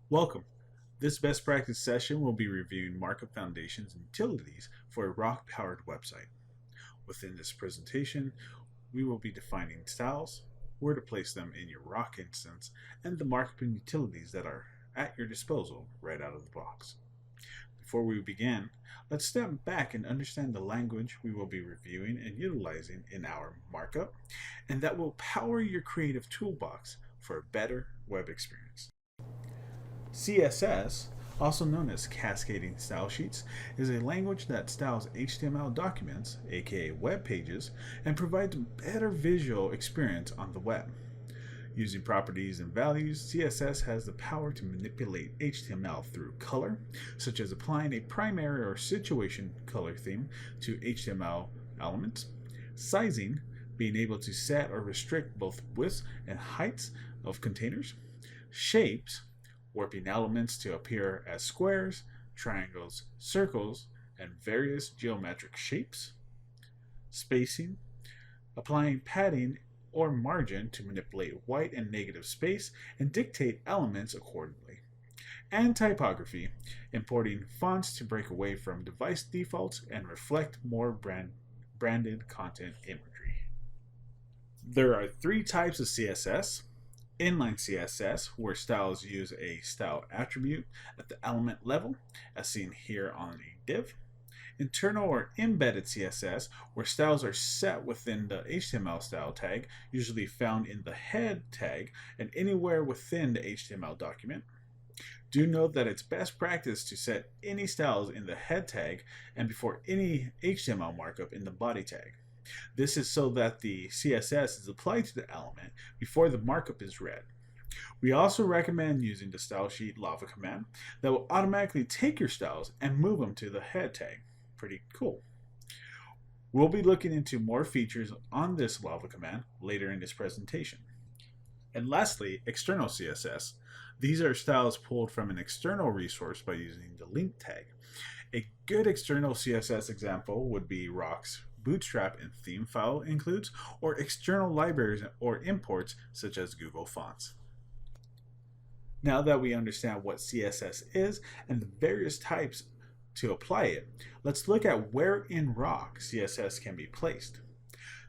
Welcome. This best practice session will be reviewing markup foundations and utilities for a rock-powered website. Within this presentation, we will be defining styles, where to place them in your rock instance, and the markup and utilities that are at your disposal right out of the box. Before we begin, let's step back and understand the language we will be reviewing and utilizing in our markup, and that will power your creative toolbox for a better web experience. CSS, also known as cascading style sheets, is a language that styles HTML documents, aka web pages, and provides a better visual experience on the web. Using properties and values, CSS has the power to manipulate HTML through color, such as applying a primary or situation color theme to HTML elements, sizing, being able to set or restrict both widths and heights of containers, shapes, warping elements to appear as squares, triangles, circles, and various geometric shapes, spacing, applying padding or margin to manipulate white and negative space and dictate elements accordingly, and typography, importing fonts to break away from device defaults and reflect more branded content imagery. There are three types of CSS. Inline CSS, where styles use a style attribute at the element level, as seen here on a div. Internal or embedded CSS, where styles are set within the HTML style tag, usually found in the head tag and anywhere within the HTML document. Do note that it's best practice to set any styles in the head tag and before any HTML markup in the body tag. This is so that the CSS is applied to the element before the markup is read. We also recommend using the style sheet lava command that will automatically take your styles and move them to the head tag. Pretty cool. We'll be looking into more features on this lava command later in this presentation. And lastly, external CSS. These are styles pulled from an external resource by using the link tag. A good external CSS example would be Rock's Bootstrap and theme file includes, or external libraries or imports such as Google Fonts. Now that we understand what CSS is and the various types to apply it, let's look at where in Rock CSS can be placed.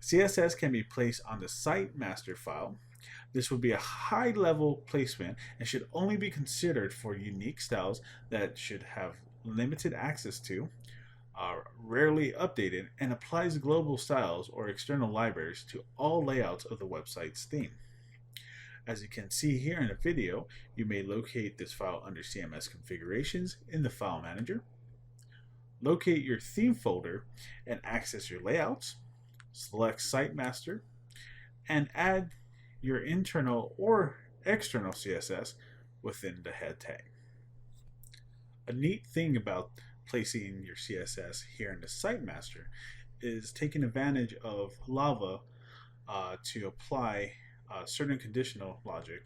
CSS can be placed on the site master file. This would be a high-level placement and should only be considered for unique styles that should have limited access to, are rarely updated, and applies global styles or external libraries to all layouts of the website's theme. As you can see here in the video, you may locate this file under CMS configurations in the file manager, locate your theme folder and access your layouts, select Site Master, and add your internal or external CSS within the head tag. A neat thing about placing your CSS here in the Site Master is taking advantage of Lava to apply certain conditional logic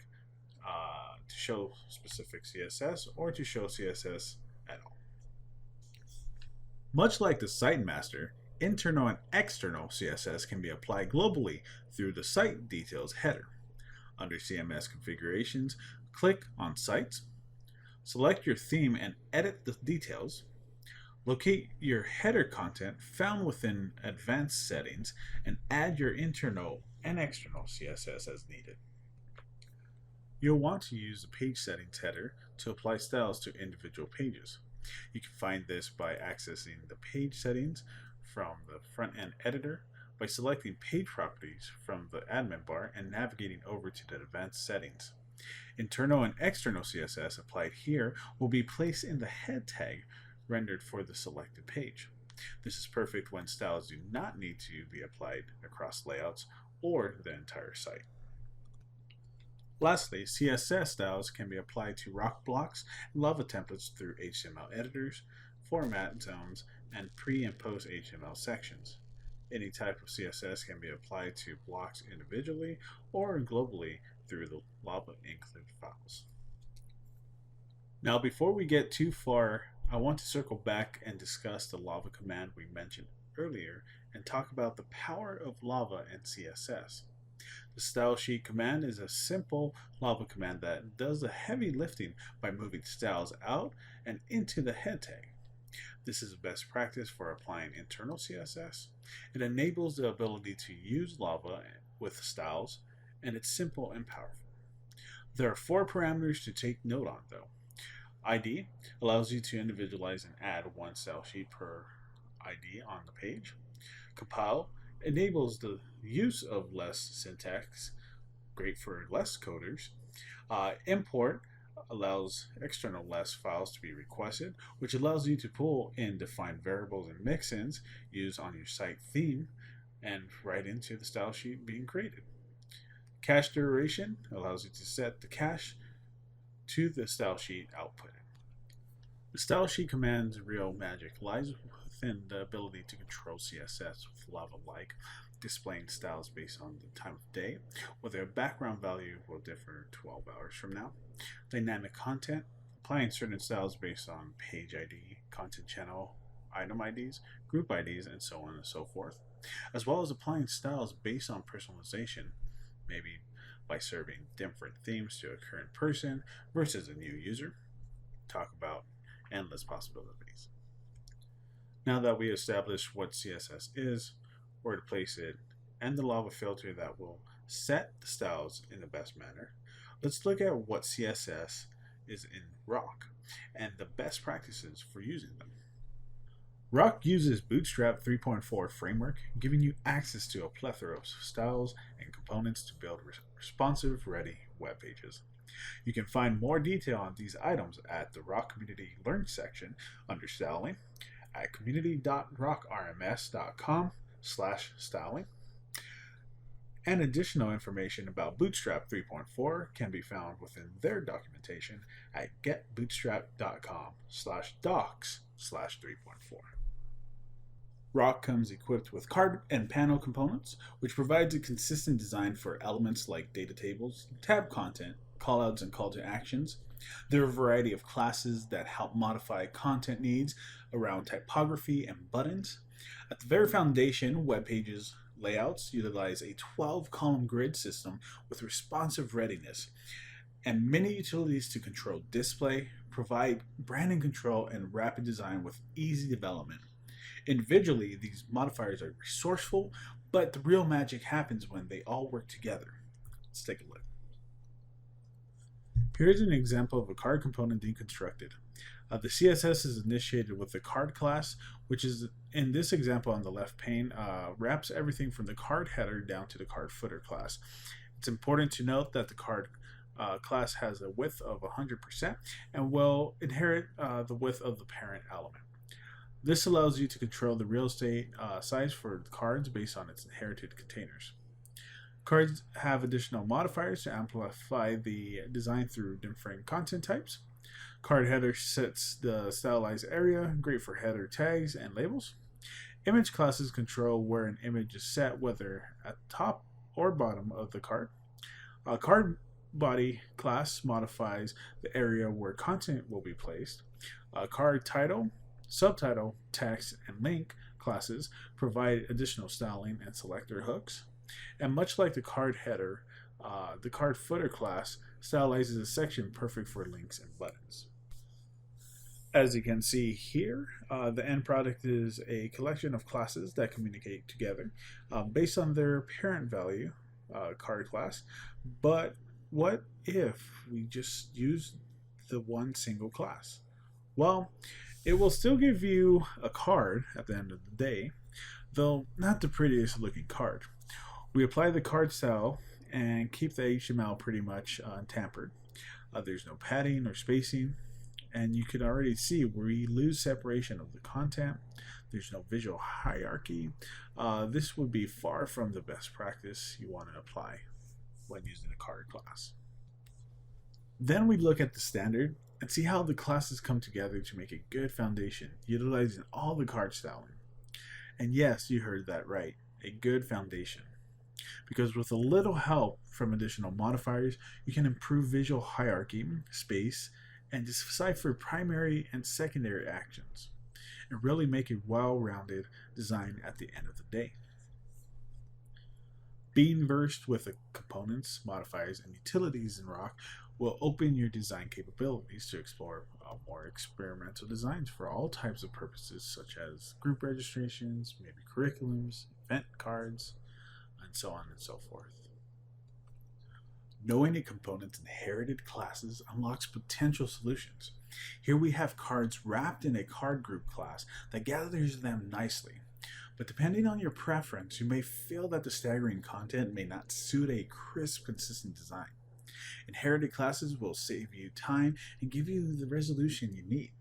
to show specific CSS or to show CSS at all. Much like the Site Master, internal and external CSS can be applied globally through the Site Details header. Under CMS configurations, click on Sites, select your theme and edit the details. Locate your header content found within Advanced Settings and add your internal and external CSS as needed. You'll want to use the Page Settings header to apply styles to individual pages. You can find this by accessing the Page Settings from the front-end editor by selecting Page Properties from the admin bar and navigating over to the Advanced Settings. Internal and external CSS applied here will be placed in the head tag rendered for the selected page. This is perfect when styles do not need to be applied across layouts or the entire site. Lastly, CSS styles can be applied to rock blocks and lava templates through HTML editors, format zones, and pre and post HTML sections. Any type of CSS can be applied to blocks individually or globally through the lava include files. Now, before we get too far, I want to circle back and discuss the lava command we mentioned earlier and talk about the power of lava and CSS. The style sheet command is a simple Lava command that does the heavy lifting by moving styles out and into the head tag. This is best practice for applying internal CSS. It enables the ability to use Lava with styles, and it's simple and powerful. There are 4 parameters to take note on though. ID allows you to individualize and add one style sheet per ID on the page. Compile enables the use of less syntax, great for less coders. Import allows external less files to be requested, which allows you to pull in defined variables and mix-ins used on your site theme and right into the style sheet being created. Cache duration allows you to set the cache to the style sheet output. The style sheet command's real magic lies within the ability to control CSS with Lava-like, displaying styles based on the time of day, whether a background value will differ 12 hours from now. Dynamic content, applying certain styles based on page ID, content channel, item IDs, group IDs, and so on and so forth, as well as applying styles based on personalization, maybe by serving different themes to a current person versus a new user. Talk about endless possibilities. Now that we established what CSS is, where to place it, and the Lava filter that will set the styles in the best manner, let's look at what CSS is in Rock and the best practices for using them. Rock uses Bootstrap 3.4 framework, giving you access to a plethora of styles and components to build responsive, ready web pages. You can find more detail on these items at the Rock Community Learn section under Styling at community.rockrms.com/styling. And additional information about Bootstrap 3.4 can be found within their documentation at getbootstrap.com/docs/3.4. Rock comes equipped with card and panel components, which provides a consistent design for elements like data tables, tab content, callouts, and call to actions. There are a variety of classes that help modify content needs around typography and buttons. At the very foundation, web pages layouts utilize a 12-column grid system with responsive readiness and many utilities to control display, provide branding control, and rapid design with easy development. Individually, these modifiers are resourceful, but the real magic happens when they all work together. Let's take a look. Here's an example of a card component deconstructed. The CSS is initiated with the card class, which is, in this example on the left pane, wraps everything from the card header down to the card footer class. It's important to note that the card class has a width of 100% and will inherit the width of the parent element. This allows you to control the real estate size for the cards based on its inherited containers. Cards have additional modifiers to amplify the design through different content types. Card header sets the stylized area, great for header tags and labels. Image classes control where an image is set, whether at top or bottom of the card. Card body class modifies the area where content will be placed. Card title, subtitle, text, and link classes provide additional styling and selector hooks. And much like the card header, the card footer class stylizes a section perfect for links and buttons. As you can see here, the end product is a collection of classes that communicate together based on their parent value, card class. But what if we just use the one single class? Well, it will still give you a card at the end of the day, though not the prettiest looking card. We apply the card style and keep the HTML pretty much untampered. There's no padding or spacing, and you can already see we lose separation of the content. There's no visual hierarchy. This would be far from the best practice you want to apply when using a card class. Then we look at the standard and see how the classes come together to make a good foundation, utilizing all the card styling. And yes, you heard that right, a good foundation. Because with a little help from additional modifiers, you can improve visual hierarchy, space, and decipher primary and secondary actions, and really make a well-rounded design at the end of the day. Being versed with the components, modifiers, and utilities in Rock will open your design capabilities to explore more experimental designs for all types of purposes, such as group registrations, maybe curriculums, event cards, and so on and so forth. Knowing a component's inherited classes unlocks potential solutions. Here we have cards wrapped in a card group class that gathers them nicely. But depending on your preference, you may feel that the staggering content may not suit a crisp, consistent design. Inherited classes will save you time and give you the resolution you need.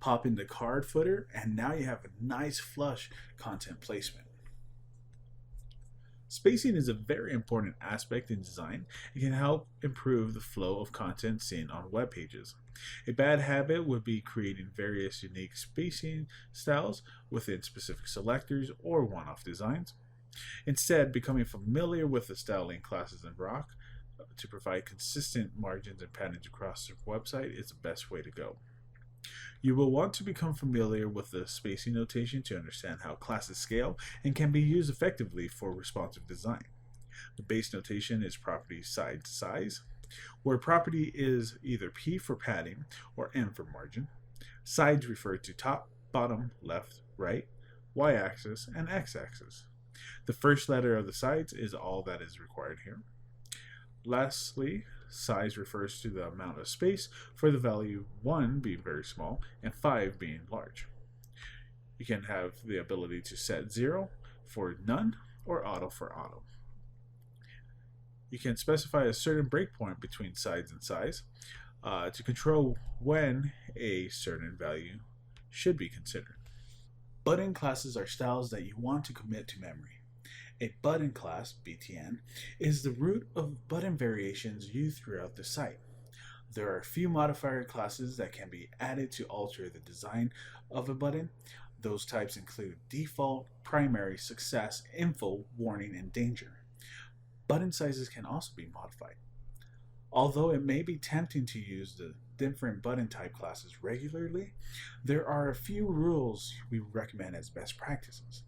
Pop in the card footer, and now you have a nice flush content placement. Spacing is a very important aspect in design and can help improve the flow of content seen on web pages. A bad habit would be creating various unique spacing styles within specific selectors or one-off designs. Instead, becoming familiar with the styling classes in Rock to provide consistent margins and patterns across the website is the best way to go. You will want to become familiar with the spacing notation to understand how classes scale and can be used effectively for responsive design. The base notation is property side size, where property is either P for padding or N for margin. Sides refer to top, bottom, left, right, y-axis, and x-axis. The first letter of the sides is all that is required here. Lastly, size refers to the amount of space for the value 1 being very small and 5 being large. You can have the ability to set 0 for none or auto for auto. You can specify a certain breakpoint between sides and size to control when a certain value should be considered. Button classes are styles that you want to commit to memory. A button class, BTN, is the root of button variations used throughout the site. There are a few modifier classes that can be added to alter the design of a button. Those types include default, primary, success, info, warning, and danger. Button sizes can also be modified. Although it may be tempting to use the different button type classes regularly, there are a few rules we recommend as best practices.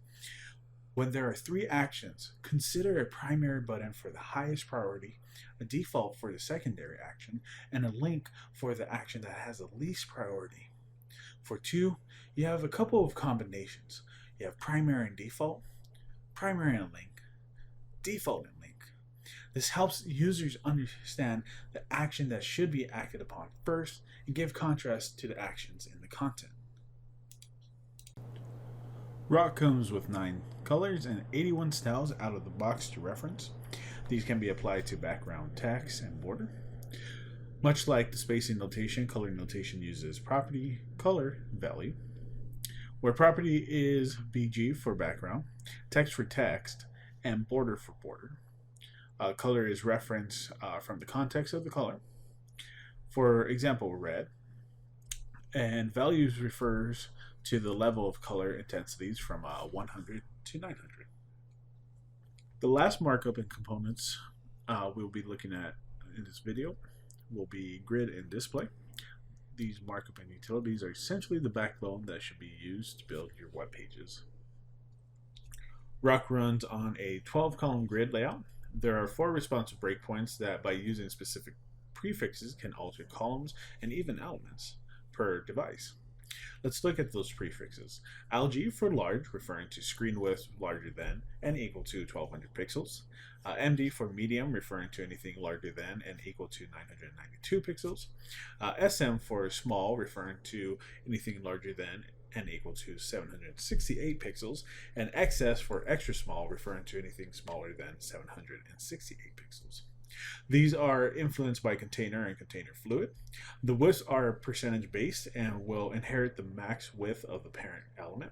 When there are 3 actions, consider a primary button for the highest priority, a default for the secondary action, and a link for the action that has the least priority. For 2, you have a couple of combinations. You have primary and default, primary and link, default and link. This helps users understand the action that should be acted upon first and give contrast to the actions in the content. Rock comes with 9 colors and 81 styles out of the box to reference. These can be applied to background text and border. Much like the spacing notation, color notation uses property, color, value, where property is BG for background, text for text, and border for border. Color is referenced from the context of the color. For example, red. And values refers to the level of color intensities from 100 to 900. The last markup and components we'll be looking at in this video will be grid and display. These markup and utilities are essentially the backbone that should be used to build your web pages. Rock runs on a 12-column grid layout. There are 4 responsive breakpoints that, by using specific prefixes, can alter columns and even elements per device. Let's look at those prefixes. LG for large, referring to screen width larger than and equal to 1200 pixels. MD for medium, referring to anything larger than and equal to 992 pixels. SM for small, referring to anything larger than and equal to 768 pixels. And XS for extra small, referring to anything smaller than 768 pixels. These are influenced by container and container fluid. The widths are percentage based and will inherit the max width of the parent element.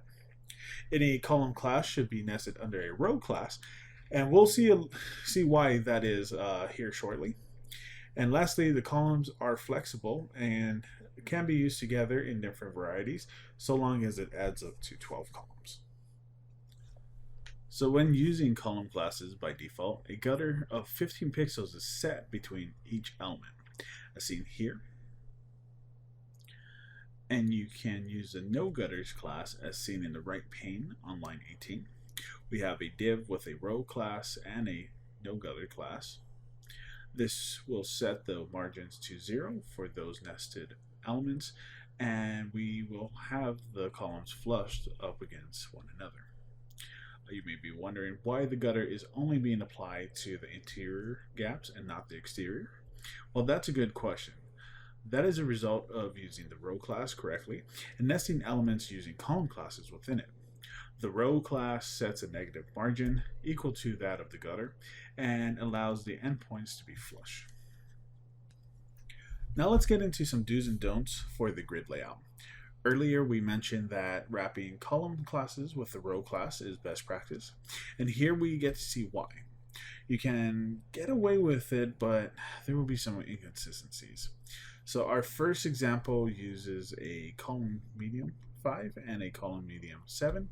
Any column class should be nested under a row class, and we'll see why that is here shortly. And lastly, the columns are flexible and can be used together in different varieties, so long as it adds up to 12 columns. So when using column classes by default, a gutter of 15 pixels is set between each element, as seen here. And you can use the no gutters class as seen in the right pane on line 18. We have a div with a row class and a no gutter class. This will set the margins to 0 for those nested elements, and we will have the columns flushed up against one another. You may be wondering why the gutter is only being applied to the interior gaps and not the exterior. Well, that's a good question. That is a result of using the row class correctly and nesting elements using column classes within it. The row class sets a negative margin equal to that of the gutter and allows the endpoints to be flush. Now let's get into some do's and don'ts for the grid layout. Earlier we mentioned that wrapping column classes with the row class is best practice, and here we get to see why. You can get away with it, but there will be some inconsistencies. So our first example uses a column medium 5 and a column medium 7,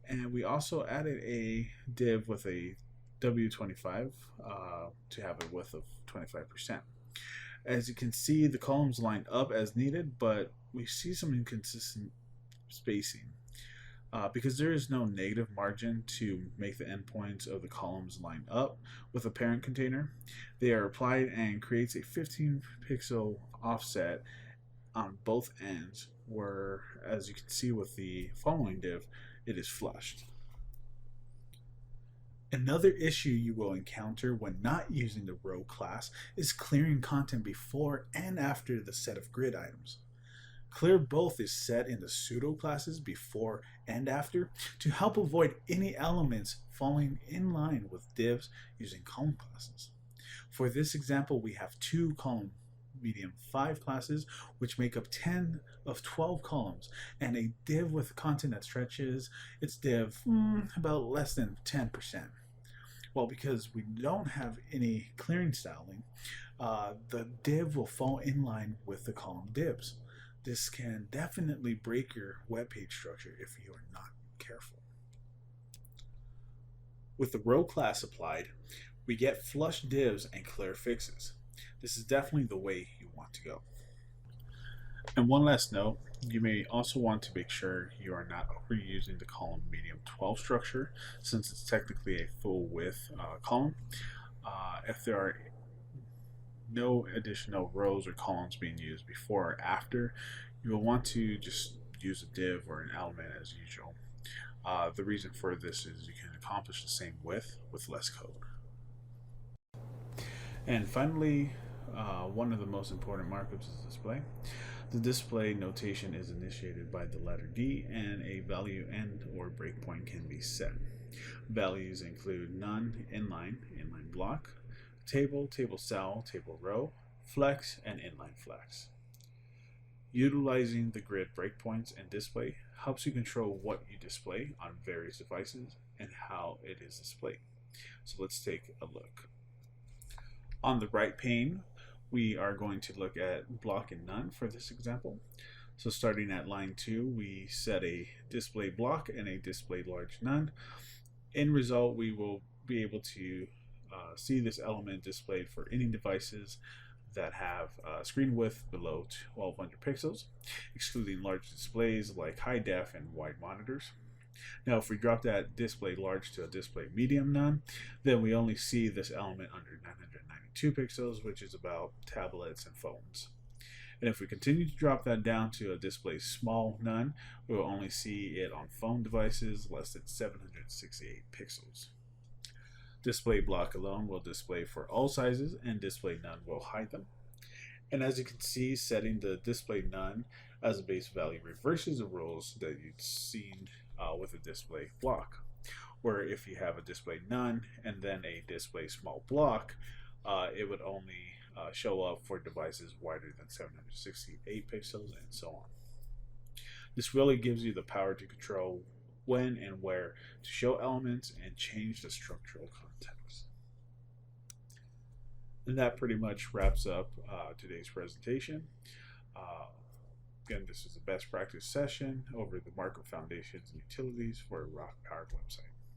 and we also added a div with a W25 to have a width of 25%. As you can see, the columns line up as needed, but we see some inconsistent spacing. Because there is no negative margin to make the endpoints of the columns line up with a parent container, they are applied and creates a 15 pixel offset on both ends, where, as you can see with the following div, it is flushed. Another issue you will encounter when not using the row class is clearing content before and after the set of grid items. Clear both is set in the pseudo classes before and after to help avoid any elements falling in line with divs using column classes. For this example, we have 2 column medium 5 classes, which make up 10 of 12 columns, and a div with content that stretches its div about less than 10%. Well, because we don't have any clearing styling, the div will fall in line with the column divs. This can definitely break your web page structure if you are not careful. With the row class applied, we get flush divs and clear fixes. This is definitely the way you want to go. And one last note, you may also want to make sure you are not overusing the column medium 12 structure, since it's technically a full width column. If there are no additional rows or columns being used before or after, you will want to just use a div or an element as usual. The reason for this is you can accomplish the same width with less code. And finally, one of the most important markups is display. The display notation is initiated by the letter D, and a value end or breakpoint can be set. Values include none, inline block, table, table cell, table row, flex, and inline flex. Utilizing the grid breakpoints and display helps you control what you display on various devices and how it is displayed. So let's take a look. On the right pane, we are going to look at block and none for this example. So starting at line 2, we set a display block and a display large none. In result, we will be able to see this element displayed for any devices that have screen width below 1200 pixels, excluding large displays like high def and wide monitors. Now, if we drop that display large to a display medium none, then we only see this element under 992 pixels, which is about tablets and phones. And if we continue to drop that down to a display small none, we will only see it on phone devices less than 768 pixels. Display block alone will display for all sizes, and display none will hide them. And as you can see, setting the display none as a base value reverses the rules that you'd seen with a display block, where if you have a display none and then a display small block, it would only show up for devices wider than 768 pixels and so on. This really gives you the power to control when and where to show elements and change the structural context. And that pretty much wraps up today's presentation. Again, this is a best practice session over the Markup Foundations and Utilities for a rock-powered website.